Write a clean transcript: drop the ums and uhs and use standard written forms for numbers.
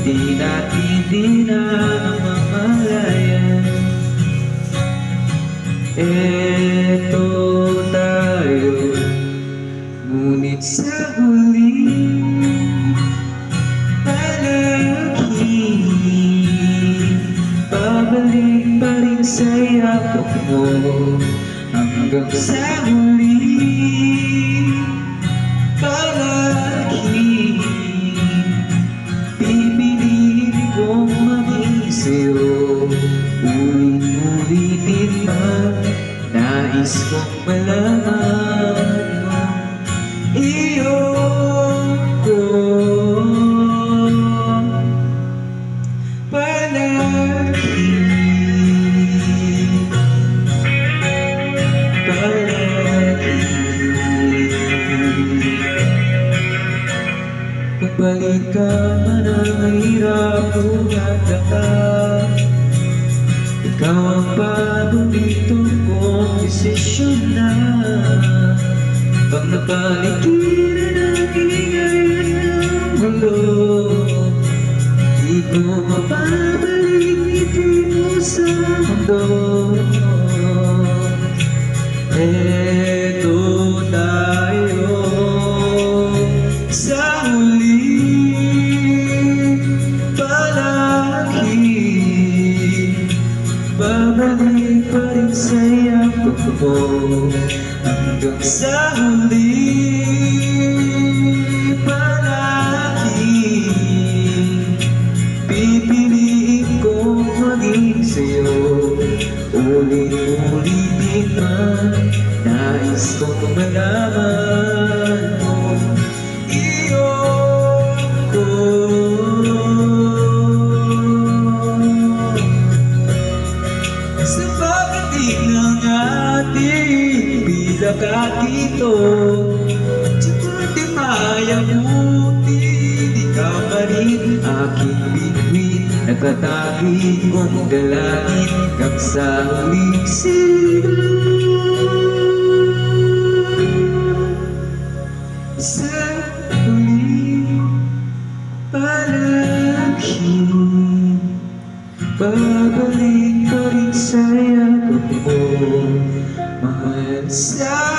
di natin din na namamalayan. Eto tayo, ngunit sa huli pabalik pa rin sa yakap mo hanggang sa huli. Palagi pipiliin kong maging sa'yo, ulit-ulitin pa, nais kong malaman mo iyong ko. Pagbalik ka man ang hirap umataka, ikaw ang paborito kong desisyon na. Pag napaligiran ang ingay ng mundo, di ko mapabalik ngiti mo sa mundo. Eto tayo sa huli, palagi babalik pa rin sa yakap ko hanggang sa huli. Palagi pipiliin kong maging sa'yo, ulit-ulitin man, nais kong malaman mo iyong ko. Sa pagdating ng ating bilang katito, tsaka di mayabuti, di ka pa rin aking bituin, nagkatabi kong dalangin hanggang sa huling sigaw. Sa huli, palagi babalik pa rin sa yakap mo, mahal sa